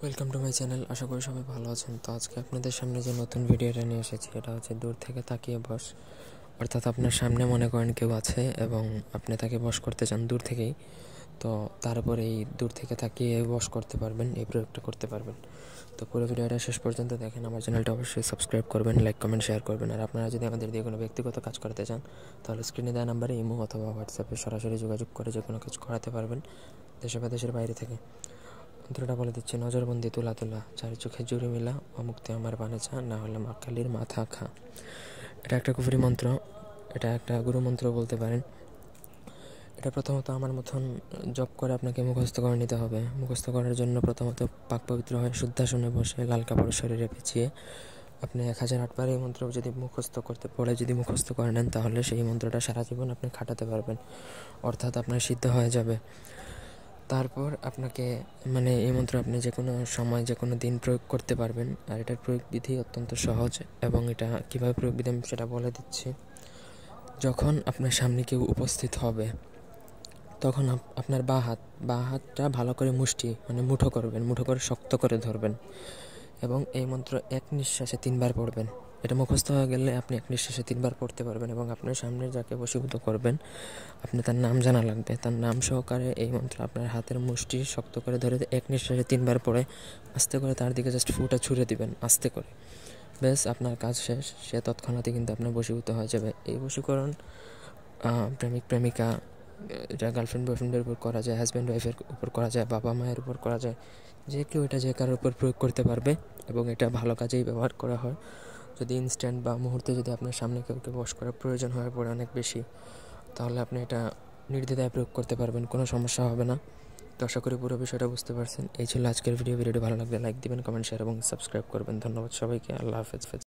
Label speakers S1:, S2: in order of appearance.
S1: Welcome to my channel. আশা করি সবাই ভালো আছেন। তো আজকে আপনাদের সামনে যে নতুন ভিডিওটা নিয়ে এসেছি এটা হচ্ছে দূর থেকে তাকিয়ে বস। অর্থাৎ আপনার সামনে মনে করেন কেউ আছে এবং আপনি তাকে বশ করতে চান দূর থেকেই, তো তারপরে এই দূর থেকে তাকিয়ে বশ করতে পারবেন, এই প্রয়োগটা করতে পারবেন। তো পুরো ভিডিওটা শেষ পর্যন্ত দেখেন। আমার চ্যানেলটা অবশ্যই সাবস্ক্রাইব করবেন, লাইক কমেন্ট শেয়ার করবেন। আর আপনারা যদি আমাদের দিয়ে কোনো ব্যক্তিগত কাজ করাতে চান তাহলে স্ক্রিনে দেওয়া নাম্বারে ইমো অথবা হোয়াটসঅ্যাপে সরাসরি যোগাযোগ করে যে কোনো কাজ করাতে পারবেন, দেশে বা দেশের বাইরে থেকে। মন্ত্রটা বলে দিচ্ছি: নজরবন্দি তুলা তুলা, চারি চোখে জুড়ে মিলা, অমুক্তি আমার বানে চা, না হলে মা কালীর মাথা খা। এটা একটা কুফরি মন্ত্র, এটা একটা গুরু মন্ত্র বলতে পারেন। এটা প্রথমত আমার মতন জপ করে আপনাকে মুখস্থ করে নিতে হবে। মুখস্থ করার জন্য প্রথমত পাক পবিত্র হয়ে শুদ্ধাসনে বসে লাল কাপড় শরীরে পেঁচিয়ে আপনি 1008 বার এই মন্ত্র যদি মুখস্থ করে নেন তাহলে সেই মন্ত্রটা সারা জীবন আপনি খাটাতে পারবেন, অর্থাৎ আপনার সিদ্ধ হয়ে যাবে। তারপর আপনাকে এই মন্ত্র আপনি যে কোনো সময় যে কোনো দিন প্রয়োগ করতে পারবেন। আর এটার প্রয়োগ বিধি অত্যন্ত সহজ, এবং এটা কীভাবে প্রয়োগ বিধি আমি সেটা বলে দিচ্ছি। যখন আপনার সামনে কেউ উপস্থিত হবে তখন আপনার বাঁ হাতটা ভালো করে মুঠো করবেন, মুঠো করে শক্ত করে ধরবেন এবং এই মন্ত্র এক নিঃশ্বাসে 3 বার পড়বেন। এটা মুখস্থ হয়ে গেলে আপনি এক নিঃশ্বাসে 3 বার পড়তে পারবেন। এবং আপনার সামনে যাকে বশীভূত করবেন আপনি তার নাম জানা লাগবে। তার নাম সহকারে এই মন্ত্র আপনার হাতের মুষ্টি শক্ত করে ধরে এক নিঃশ্বাসে 3 বার পড়ে আস্তে করে তার দিকে জাস্ট ফুটা ছুঁড়ে দিবেন আস্তে করে। ব্যাস, আপনার কাজ শেষ। সে তৎক্ষণাৎই কিন্তু আপনার বশীভূত হয়ে যাবে। এই বশীকরণ প্রেমিক প্রেমিকা, এটা গার্লফ্রেন্ড বয়ফ্রেন্ডের উপর করা যায়, হাজব্যান্ড ওয়াইফের উপর করা যায়, বাবা মায়ের উপর করা যায়। যে কেউ এটা যে কারোর উপর প্রয়োগ করতে পারবে এবং এটা ভালো কাজেই ব্যবহার করা হয়। যদি ইনস্ট্যান্ট বা মুহূর্তে যদি আপনার সামনে কাউকে বশ করার প্রয়োজন হয়ে পড়ে অনেক বেশি, তাহলে আপনি এটা নির্দ্বিধায় প্রয়োগ করতে পারবেন, কোনো সমস্যা হবে না। তো আশা করি পুরো বিষয়টা বুঝতে পারছেন। এই ছিল আজকের ভিডিওটি ভালো লাগলে লাইক দিবেন, কমেন্ট শেয়ার এবং সাবস্ক্রাইব করবেন। ধন্যবাদ সবাইকে। আল্লাহ হাফেজ।